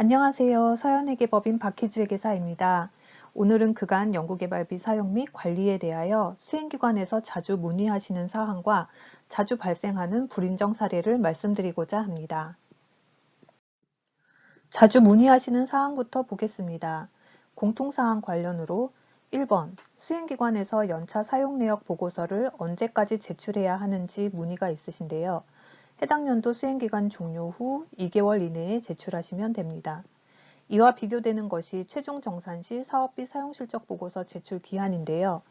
안녕하세요. 서현회계법인 박희주회계사입니다. 오늘은 그간 연구개발비 사용 및 관리에 대하여 수행기관에서 자주 문의하시는 사항과 자주 발생하는 불인정 사례를 말씀드리고자 합니다. 자주 문의하시는 사항부터 보겠습니다. 공통사항 관련으로 1번, 수행기관에서 연차 사용내역 보고서를 언제까지 제출해야 하는지 문의가 있으신데요. 해당 연도 수행기간 종료 후 2개월 이내에 제출하시면 됩니다. 이와 비교되는 것이 최종 정산 시 사업비 사용실적 보고서 제출 기한인데요.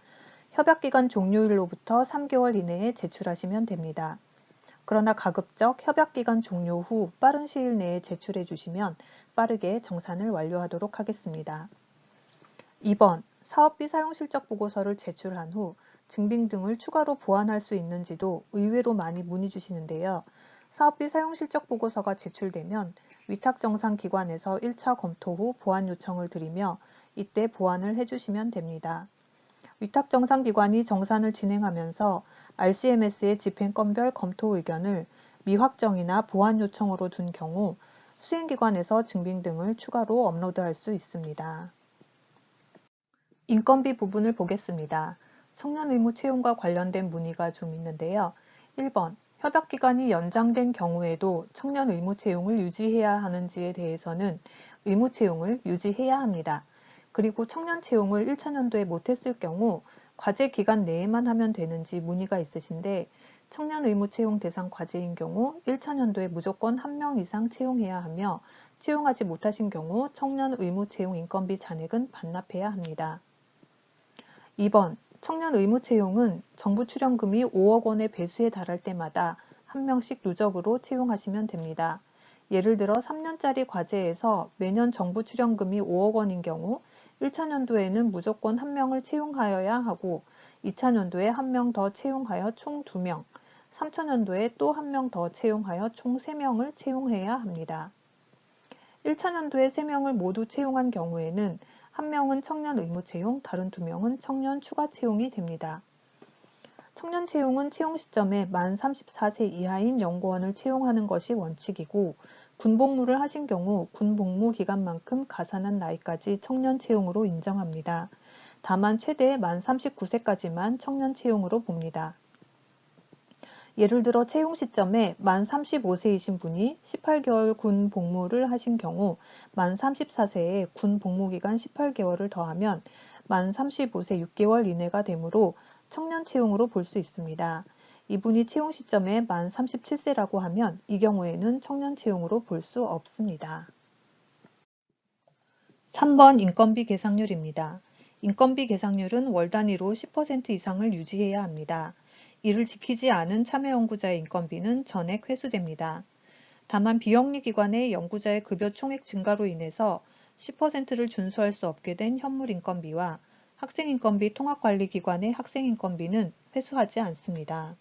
협약기간 종료일로부터 3개월 이내에 제출하시면 됩니다. 그러나 가급적 협약기간 종료 후 빠른 시일 내에 제출해 주시면 빠르게 정산을 완료하도록 하겠습니다. 2번, 사업비 사용실적 보고서를 제출한 후 증빙 등을 추가로 보완할 수 있는지도 의외로 많이 문의 주시는데요. 사업비 사용실적 보고서가 제출되면 위탁정산기관에서 1차 검토 후 보완 요청을 드리며 이때 보완을 해주시면 됩니다. 위탁정산기관이 정산을 진행하면서 RCMS의 집행건별 검토 의견을 미확정이나 보완 요청으로 둔 경우 수행기관에서 증빙 등을 추가로 업로드할 수 있습니다. 인건비 부분을 보겠습니다. 청년 의무 채용과 관련된 문의가 좀 있는데요. 1번, 협약기간이 연장된 경우에도 청년 의무 채용을 유지해야 하는지에 대해서는 의무 채용을 유지해야 합니다. 그리고 청년 채용을 1차 연도에 못했을 경우 과제 기간 내에만 하면 되는지 문의가 있으신데 청년 의무 채용 대상 과제인 경우 1차 연도에 무조건 1명 이상 채용해야 하며 채용하지 못하신 경우 청년 의무 채용 인건비 잔액은 반납해야 합니다. 2번, 청년 의무 채용은 정부 출연금이 5억 원의 배수에 달할 때마다 1명씩 누적으로 채용하시면 됩니다. 예를 들어 3년짜리 과제에서 매년 정부 출연금이 5억 원인 경우 1차 연도에는 무조건 1명을 채용하여야 하고 2차 연도에 1명 더 채용하여 총 2명, 3차 연도에 또 1명 더 채용하여 총 3명을 채용해야 합니다. 1차 연도에 3명을 모두 채용한 경우에는 1명은 청년 의무 채용, 다른 2명은 청년 추가 채용이 됩니다. 청년 채용은 채용 시점에 만 34세 이하인 연구원을 채용하는 것이 원칙이고 군복무를 하신 경우 군복무 기간만큼 가산한 나이까지 청년 채용으로 인정합니다. 다만 최대 만 39세까지만 청년 채용으로 봅니다. 예를 들어 채용 시점에 만 35세이신 분이 18개월 군 복무를 하신 경우 만 34세에 군 복무기간 18개월을 더하면 만 35세 6개월 이내가 되므로 청년 채용으로 볼 수 있습니다. 이분이 채용 시점에 만 37세라고 하면 이 경우에는 청년 채용으로 볼 수 없습니다. 3번 인건비 계상률입니다. 인건비 계상률은 월 단위로 10% 이상을 유지해야 합니다. 이를 지키지 않은 참여연구자의 인건비는 전액 회수됩니다. 다만 비영리기관의 연구자의 급여 총액 증가로 인해서 10%를 준수할 수 없게 된 현물인건비와 학생인건비 통합관리기관의 학생인건비는 회수하지 않습니다.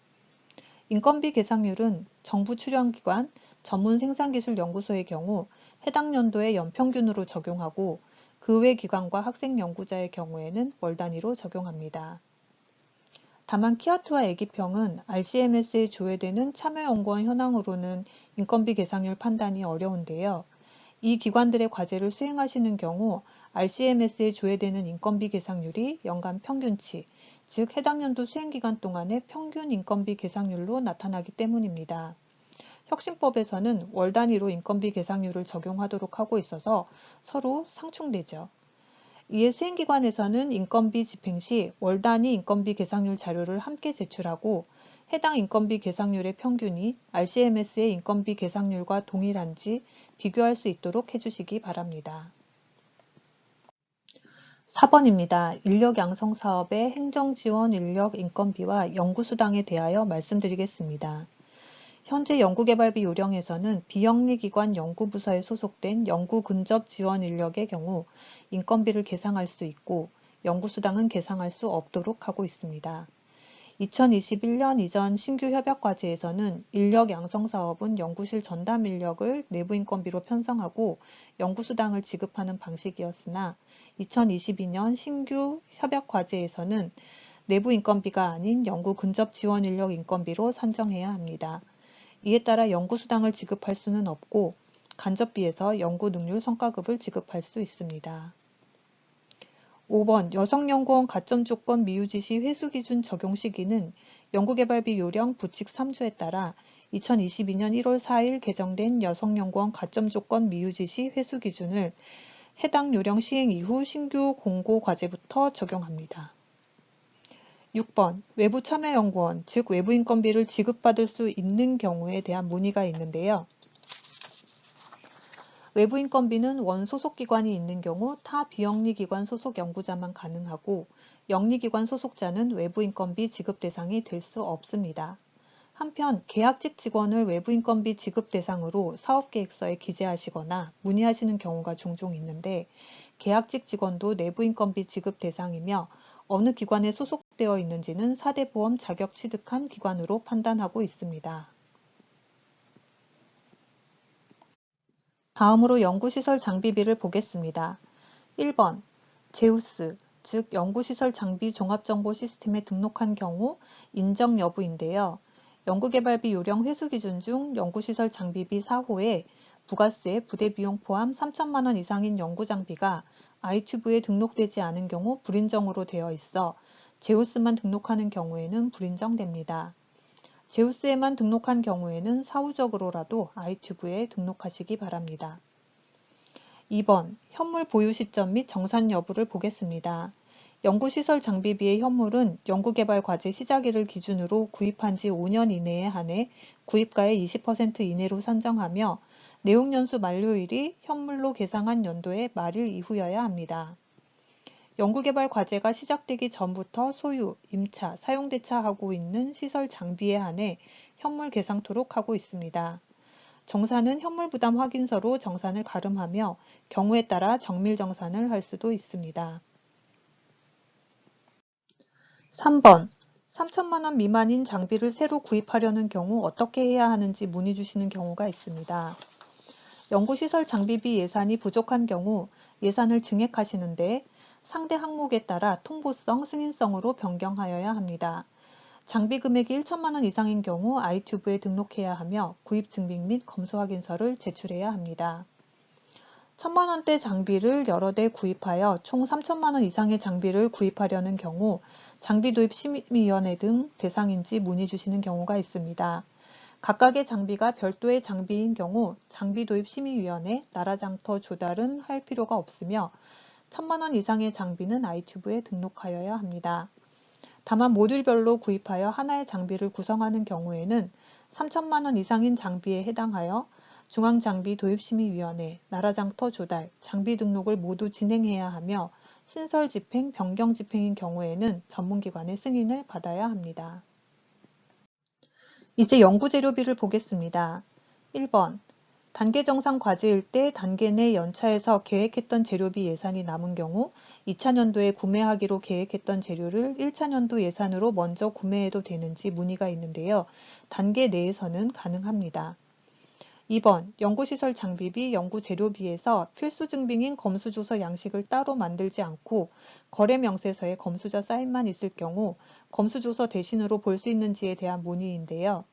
인건비 계상률은 정부 출연기관, 전문생산기술연구소의 경우 해당 연도의 연평균으로 적용하고 그 외 기관과 학생연구자의 경우에는 월 단위로 적용합니다. 다만 키아트와 애기평은 RCMS에 조회되는 참여연구원 현황으로는 인건비 계상률 판단이 어려운데요. 이 기관들의 과제를 수행하시는 경우 RCMS에 조회되는 인건비 계상률이 연간 평균치, 즉 해당 연도 수행기간 동안의 평균 인건비 계상률로 나타나기 때문입니다. 혁신법에서는 월 단위로 인건비 계상률을 적용하도록 하고 있어서 서로 상충되죠. 이에 수행기관에서는 인건비 집행 시 월 단위 인건비 계상률 자료를 함께 제출하고 해당 인건비 계상률의 평균이 RCMS의 인건비 계상률과 동일한지 비교할 수 있도록 해주시기 바랍니다. 4번입니다. 인력 양성 사업의 행정지원 인력 인건비와 연구수당에 대하여 말씀드리겠습니다. 현재 연구개발비 요령에서는 비영리기관 연구부서에 소속된 연구근접 지원 인력의 경우 인건비를 계상할 수 있고 연구수당은 계상할 수 없도록 하고 있습니다. 2021년 이전 신규 협약과제에서는 인력 양성사업은 연구실 전담 인력을 내부 인건비로 편성하고 연구수당을 지급하는 방식이었으나 2022년 신규 협약과제에서는 내부 인건비가 아닌 연구근접 지원 인력 인건비로 산정해야 합니다. 이에 따라 연구수당을 지급할 수는 없고 간접비에서 연구 능률 성과급을 지급할 수 있습니다. 5번 여성연구원 가점 조건 미유지시 회수기준 적용 시기는 연구개발비 요령 부칙 3조에 따라 2022년 1월 4일 개정된 여성연구원 가점 조건 미유지시 회수기준을 해당 요령 시행 이후 신규 공고 과제부터 적용합니다. 6번 외부 참여연구원, 즉 외부 인건비를 지급받을 수 있는 경우에 대한 문의가 있는데요. 외부 인건비는 원 소속기관이 있는 경우 타 비영리기관 소속 연구자만 가능하고 영리기관 소속자는 외부 인건비 지급 대상이 될 수 없습니다. 한편 계약직 직원을 외부 인건비 지급 대상으로 사업계획서에 기재하시거나 문의하시는 경우가 종종 있는데 계약직 직원도 내부 인건비 지급 대상이며 어느 기관에 소속되어 있는지는 4대 보험 자격 취득한 기관으로 판단하고 있습니다. 다음으로 연구시설 장비비를 보겠습니다. 1번 제우스, 즉 연구시설 장비 종합정보 시스템에 등록한 경우 인정 여부인데요. 연구개발비 요령 회수기준 중 연구시설 장비비 4호에 부가세, 부대비용 포함 3천만 원 이상인 연구장비가 아이튜브에 등록되지 않은 경우 불인정으로 되어 있어 제우스만 등록하는 경우에는 불인정됩니다. 제우스에만 등록한 경우에는 사후적으로라도 아이튜브에 등록하시기 바랍니다. 2번 현물 보유 시점 및 정산 여부를 보겠습니다. 연구시설 장비비의 현물은 연구개발 과제 시작일을 기준으로 구입한 지 5년 이내에 한해 구입가의 20% 이내로 산정하며 내용연수 만료일이 현물로 계상한 연도의 말일 이후여야 합니다. 연구개발 과제가 시작되기 전부터 소유, 임차, 사용대차하고 있는 시설 장비에 한해 현물 계상토록 하고 있습니다. 정산은 현물부담 확인서로 정산을 가름하며 경우에 따라 정밀정산을 할 수도 있습니다. 3번 3천만 원 미만인 장비를 새로 구입하려는 경우 어떻게 해야 하는지 문의 주시는 경우가 있습니다. 연구시설 장비비 예산이 부족한 경우 예산을 증액하시는데 상대 항목에 따라 통보성, 승인성으로 변경하여야 합니다. 장비 금액이 1천만 원 이상인 경우 아이튜브에 등록해야 하며 구입 증빙 및 검수 확인서를 제출해야 합니다. 1천만 원대 장비를 여러 대 구입하여 총 3천만 원 이상의 장비를 구입하려는 경우 장비도입심의위원회 등 대상인지 문의 주시는 경우가 있습니다. 각각의 장비가 별도의 장비인 경우 장비도입심의위원회, 나라장터 조달은 할 필요가 없으며 1천만 원 이상의 장비는 아이튜브에 등록하여야 합니다. 다만 모듈별로 구입하여 하나의 장비를 구성하는 경우에는 3천만 원 이상인 장비에 해당하여 중앙장비도입심의위원회, 나라장터 조달, 장비 등록을 모두 진행해야 하며 신설 집행, 변경 집행인 경우에는 전문기관의 승인을 받아야 합니다. 이제 연구재료비를 보겠습니다. 1번 단계 정상 과제일 때 단계 내 연차에서 계획했던 재료비 예산이 남은 경우 2차년도에 구매하기로 계획했던 재료를 1차년도 예산으로 먼저 구매해도 되는지 문의가 있는데요. 단계 내에서는 가능합니다. 2번 연구시설 장비비, 연구재료비에서 필수 증빙인 검수조서 양식을 따로 만들지 않고 거래명세서에 검수자 사인만 있을 경우 검수조서 대신으로 볼 수 있는지에 대한 문의인데요.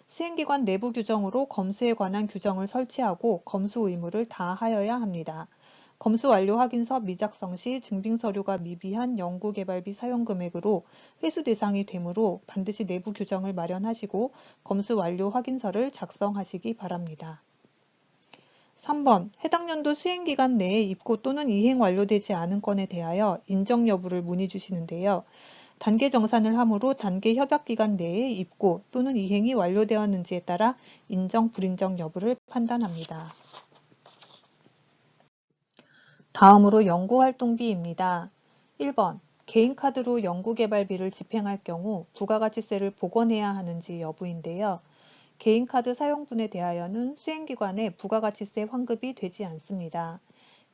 시행기관 내부 규정으로 검수에 관한 규정을 설치하고 검수 의무를 다하여야 합니다. 검수 완료 확인서 미작성 시 증빙서류가 미비한 연구개발비 사용금액으로 회수 대상이 되므로 반드시 내부 규정을 마련하시고 검수 완료 확인서를 작성하시기 바랍니다. 3번 해당 연도 수행기간 내에 입고 또는 이행 완료되지 않은 건에 대하여 인정 여부를 문의 주시는데요. 단계 정산을 하므로 단계 협약기간 내에 입고 또는 이행이 완료되었는지에 따라 인정, 불인정 여부를 판단합니다. 다음으로 연구활동비입니다. 1번 개인카드로 연구개발비를 집행할 경우 부가가치세를 복원해야 하는지 여부인데요. 개인카드 사용분에 대하여는 수행기관에 부가가치세 환급이 되지 않습니다.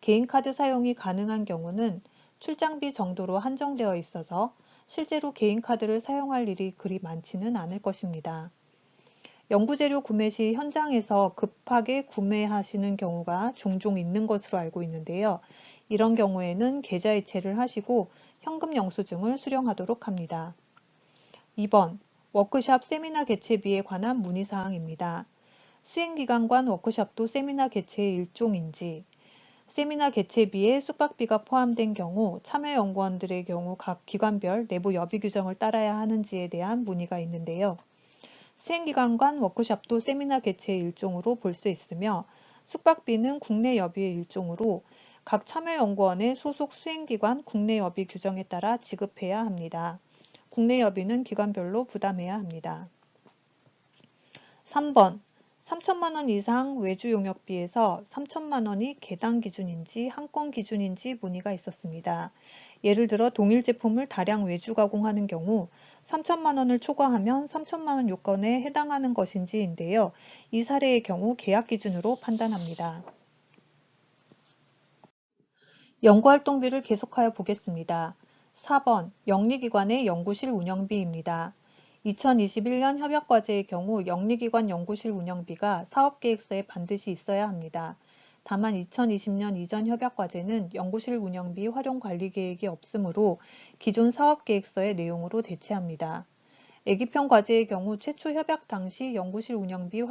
개인카드 사용이 가능한 경우는 출장비 정도로 한정되어 있어서 실제로 개인카드를 사용할 일이 그리 많지는 않을 것입니다. 연구재료 구매 시 현장에서 급하게 구매하시는 경우가 종종 있는 것으로 알고 있는데요. 이런 경우에는 계좌이체를 하시고 현금 영수증을 수령하도록 합니다. 2번 워크샵 세미나 개최비에 관한 문의사항입니다. 수행기간관 워크숍도 세미나 개최의 일종인지, 세미나 개최비에 숙박비가 포함된 경우 참여연구원들의 경우 각 기관별 내부 여비 규정을 따라야 하는지에 대한 문의가 있는데요. 수행기관관 워크숍도 세미나 개최의 일종으로 볼 수 있으며 숙박비는 국내 여비의 일종으로 각 참여연구원의 소속 수행기관 국내 여비 규정에 따라 지급해야 합니다. 국내 여비는 기관별로 부담해야 합니다. 3번 3천만 원 이상 외주 용역비에서 3천만 원이 개당 기준인지 한 건 기준인지 문의가 있었습니다. 예를 들어 동일 제품을 다량 외주 가공하는 경우 3천만 원을 초과하면 3천만 원 요건에 해당하는 것인지인데요. 이 사례의 경우 계약 기준으로 판단합니다. 연구활동비를 계속하여 보겠습니다. 4번 영리기관의 연구실 운영비입니다. 2021년 협약과제의 경우 영리기관 연구실 운영비가 사업계획서에 반드시 있어야 합니다. 다만 2020년 이전 협약과제는 연구실 운영비 활용관리계획이 없으므로 기존 사업계획서의 내용으로 대체합니다. 애기편 과제의 경우 최초 협약 당시 연구실 운영비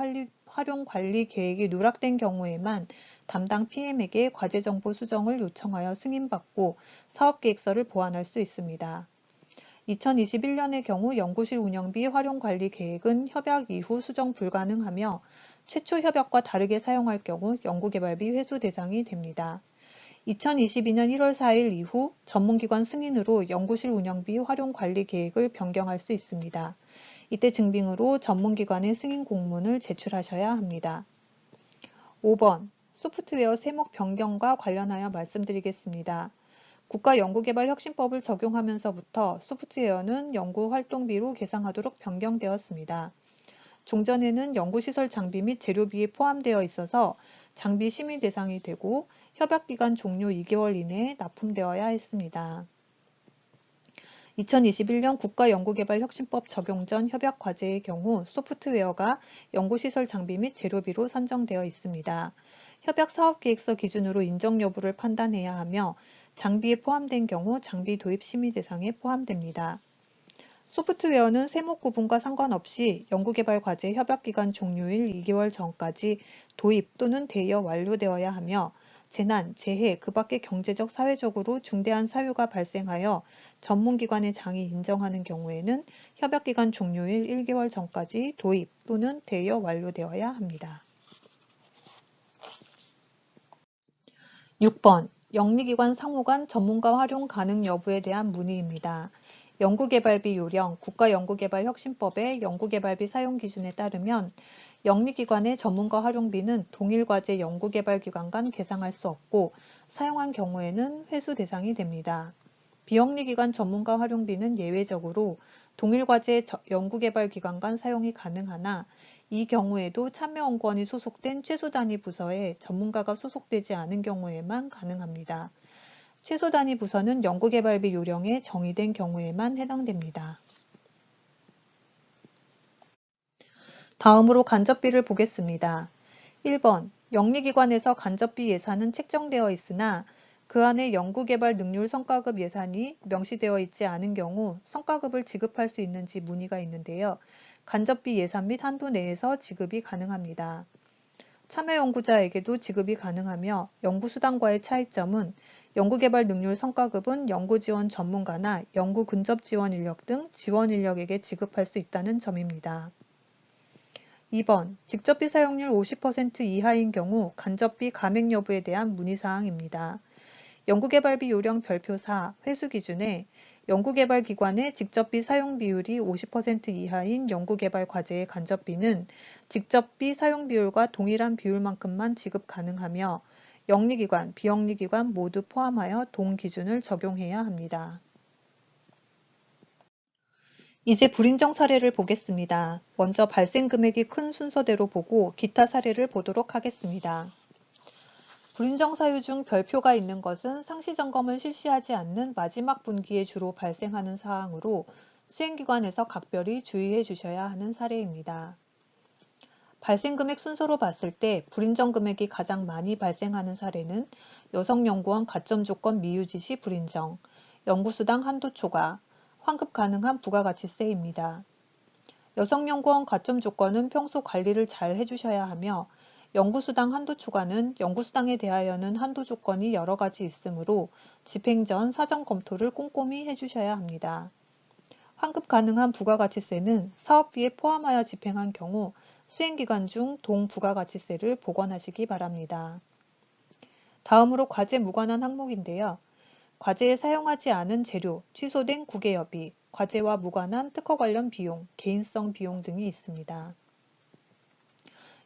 활용관리계획이 누락된 경우에만 담당 PM에게 과제정보 수정을 요청하여 승인받고 사업계획서를 보완할 수 있습니다. 2021년의 경우 연구실 운영비 활용관리계획은 협약 이후 수정 불가능하며 최초 협약과 다르게 사용할 경우 연구개발비 회수 대상이 됩니다. 2022년 1월 4일 이후 전문기관 승인으로 연구실 운영비 활용관리계획을 변경할 수 있습니다. 이때 증빙으로 전문기관의 승인 공문을 제출하셔야 합니다. 5번 소프트웨어 세목 변경과 관련하여 말씀드리겠습니다. 국가연구개발혁신법을 적용하면서부터 소프트웨어는 연구활동비로 계상하도록 변경되었습니다. 종전에는 연구시설 장비 및 재료비에 포함되어 있어서 장비 심의 대상이 되고 협약기간 종료 2개월 이내에 납품되어야 했습니다. 2021년 국가연구개발혁신법 적용 전 협약과제의 경우 소프트웨어가 연구시설 장비 및 재료비로 산정되어 있습니다. 협약 사업계획서 기준으로 인정 여부를 판단해야 하며 장비에 포함된 경우 장비 도입 심의 대상에 포함됩니다. 소프트웨어는 세목 구분과 상관없이 연구개발 과제 협약기간 종료일 2개월 전까지 도입 또는 대여 완료되어야 하며 재난, 재해, 그 밖의 경제적, 사회적으로 중대한 사유가 발생하여 전문기관의 장이 인정하는 경우에는 협약기간 종료일 1개월 전까지 도입 또는 대여 완료되어야 합니다. 6번 영리기관 상호간 전문가 활용 가능 여부에 대한 문의입니다. 연구개발비 요령 국가연구개발혁신법의 연구개발비 사용기준에 따르면 영리기관의 전문가 활용비는 동일과제 연구개발기관 간 계상할 수 없고 사용한 경우에는 회수 대상이 됩니다. 비영리기관 전문가 활용비는 예외적으로 동일과제 연구개발기관 간 사용이 가능하나 이 경우에도 참여연구원이 소속된 최소단위 부서에 전문가가 소속되지 않은 경우에만 가능합니다. 최소단위 부서는 연구개발비 요령에 정의된 경우에만 해당됩니다. 다음으로 간접비를 보겠습니다. 1번 영리기관에서 간접비 예산은 책정되어 있으나 그 안에 연구개발 능률 성과급 예산이 명시되어 있지 않은 경우 성과급을 지급할 수 있는지 문의가 있는데요. 간접비 예산 및 한도 내에서 지급이 가능합니다. 참여연구자에게도 지급이 가능하며 연구수당과의 차이점은 연구개발 능률 성과급은 연구지원 전문가나 연구근접지원 인력 등 지원 인력에게 지급할 수 있다는 점입니다. 2번 직접비 사용률 50% 이하인 경우 간접비 감액 여부에 대한 문의사항입니다. 연구개발비 요령 별표 4 회수 기준에 연구개발기관의 직접비 사용 비율이 50% 이하인 연구개발 과제의 간접비는 직접비 사용 비율과 동일한 비율만큼만 지급 가능하며 영리기관, 비영리기관 모두 포함하여 동기준을 적용해야 합니다. 이제 불인정 사례를 보겠습니다. 먼저 발생 금액이 큰 순서대로 보고 기타 사례를 보도록 하겠습니다. 불인정 사유 중 별표가 있는 것은 상시 점검을 실시하지 않는 마지막 분기에 주로 발생하는 사항으로 수행기관에서 각별히 주의해 주셔야 하는 사례입니다. 발생 금액 순서로 봤을 때 불인정 금액이 가장 많이 발생하는 사례는 여성연구원 가점 조건 미유지 시 불인정, 연구수당 한도 초과, 환급 가능한 부가가치세입니다. 여성연구원 가점 조건은 평소 관리를 잘 해주셔야 하며 연구수당 한도 초과는 연구수당에 대하여는 한도 조건이 여러 가지 있으므로 집행 전 사전 검토를 꼼꼼히 해주셔야 합니다. 환급 가능한 부가가치세는 사업비에 포함하여 집행한 경우 수행기간 중 동부가가치세를 복원하시기 바랍니다. 다음으로 과제 무관한 항목인데요. 과제에 사용하지 않은 재료, 취소된 국외여비, 과제와 무관한 특허 관련 비용, 개인성 비용 등이 있습니다.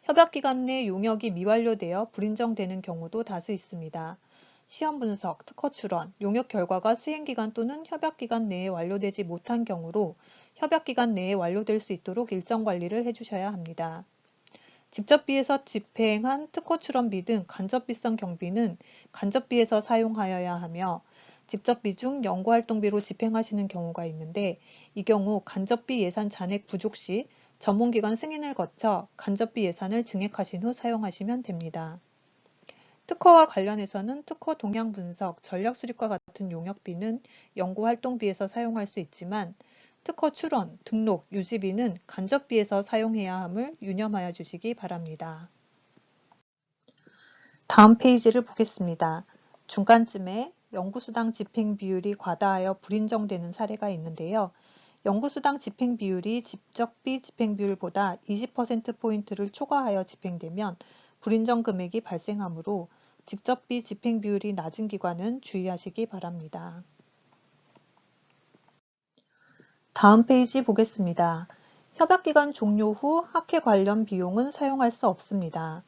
협약기간 내 용역이 미완료되어 불인정되는 경우도 다수 있습니다. 시험 분석, 특허 출원, 용역 결과가 수행기간 또는 협약기간 내에 완료되지 못한 경우로 협약기간 내에 완료될 수 있도록 일정 관리를 해주셔야 합니다. 직접비에서 집행한 특허 출원비 등 간접비성 경비는 간접비에서 사용하여야 하며 직접비 중 연구활동비로 집행하시는 경우가 있는데 이 경우 간접비 예산 잔액 부족 시 전문기관 승인을 거쳐 간접비 예산을 증액하신 후 사용하시면 됩니다. 특허와 관련해서는 특허 동향 분석, 전략 수립과 같은 용역비는 연구활동비에서 사용할 수 있지만 특허 출원, 등록, 유지비는 간접비에서 사용해야 함을 유념하여 주시기 바랍니다. 다음 페이지를 보겠습니다. 중간쯤에 연구수당 집행 비율이 과다하여 불인정되는 사례가 있는데요. 연구수당 집행 비율이 직접비 집행 비율보다 20%포인트를 초과하여 집행되면 불인정 금액이 발생하므로 직접비 집행 비율이 낮은 기관은 주의하시기 바랍니다. 다음 페이지 보겠습니다. 협약기간 종료 후 학회 관련 비용은 사용할 수 없습니다.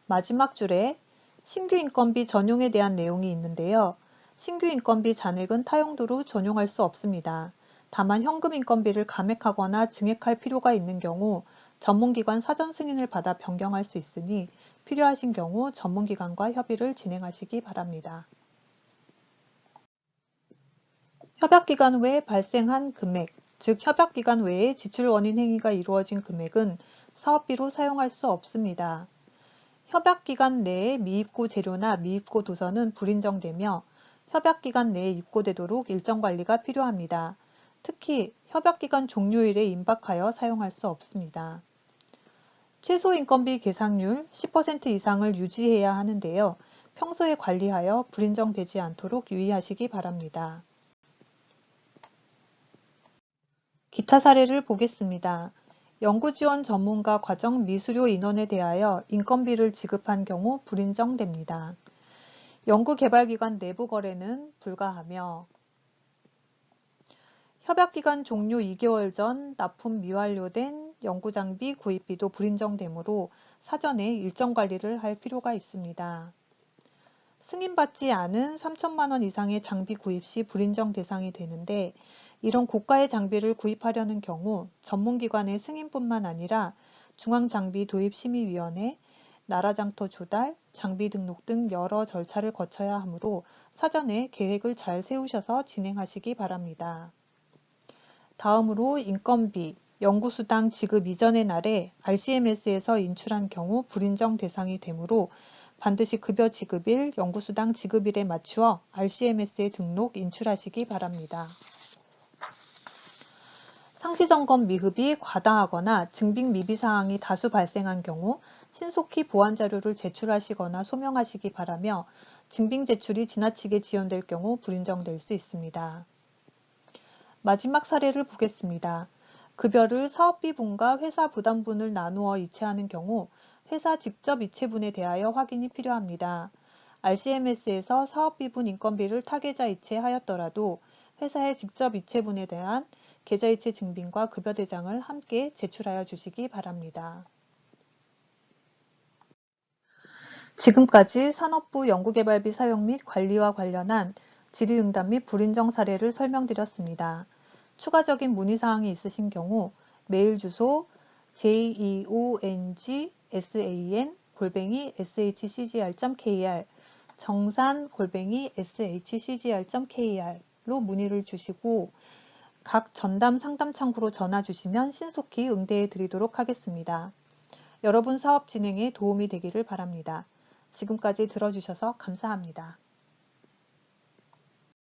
마지막 줄에 신규 인건비 전용에 대한 내용이 있는데요. 신규 인건비 잔액은 타용도로 전용할 수 없습니다. 다만 현금 인건비를 감액하거나 증액할 필요가 있는 경우 전문기관 사전 승인을 받아 변경할 수 있으니 필요하신 경우 전문기관과 협의를 진행하시기 바랍니다. 협약기간 외에 발생한 금액, 즉 협약기간 외에 지출 원인 행위가 이루어진 금액은 사업비로 사용할 수 없습니다. 협약기간 내에 미입고 재료나 미입고 도서는 불인정되며 협약기간 내에 입고되도록 일정 관리가 필요합니다. 특히 협약기간 종료일에 임박하여 사용할 수 없습니다. 최소 인건비 계상률 10% 이상을 유지해야 하는데요. 평소에 관리하여 불인정되지 않도록 유의하시기 바랍니다. 기타 사례를 보겠습니다. 연구지원 전문가 과정 미수료 인원에 대하여 인건비를 지급한 경우 불인정됩니다. 연구개발기관 내부 거래는 불가하며 협약기간 종료 2개월 전 납품 미완료된 연구장비 구입비도 불인정되므로 사전에 일정 관리를 할 필요가 있습니다. 승인받지 않은 3천만 원 이상의 장비 구입 시 불인정 대상이 되는데 이런 고가의 장비를 구입하려는 경우 전문기관의 승인뿐만 아니라 중앙장비도입심의위원회, 나라장터 조달, 장비 등록 등 여러 절차를 거쳐야 하므로 사전에 계획을 잘 세우셔서 진행하시기 바랍니다. 다음으로 인건비, 연구수당 지급 이전의 날에 RCMS에서 인출한 경우 불인정 대상이 되므로 반드시 급여 지급일, 연구수당 지급일에 맞추어 RCMS에 등록, 인출하시기 바랍니다. 상시점검 미흡이 과다하거나 증빙 미비 사항이 다수 발생한 경우 신속히 보완 자료를 제출하시거나 소명하시기 바라며 증빙 제출이 지나치게 지연될 경우 불인정될 수 있습니다. 마지막 사례를 보겠습니다. 급여를 사업비분과 회사 부담분을 나누어 이체하는 경우 회사 직접 이체분에 대하여 확인이 필요합니다. RCMS에서 사업비분 인건비를 타계좌 이체하였더라도 회사의 직접 이체분에 대한 계좌이체 증빙과 급여대장을 함께 제출하여 주시기 바랍니다. 지금까지 산업부 연구개발비 사용 및 관리와 관련한 질의응답 및 불인정 사례를 설명드렸습니다. 추가적인 문의사항이 있으신 경우 메일 주소 jeongsan@shcgr.kr 정산@shcgr.kr로 문의를 주시고 각 전담 상담 창구로 전화 주시면 신속히 응대해 드리도록 하겠습니다. 여러분 사업 진행에 도움이 되기를 바랍니다. 지금까지 들어주셔서 감사합니다.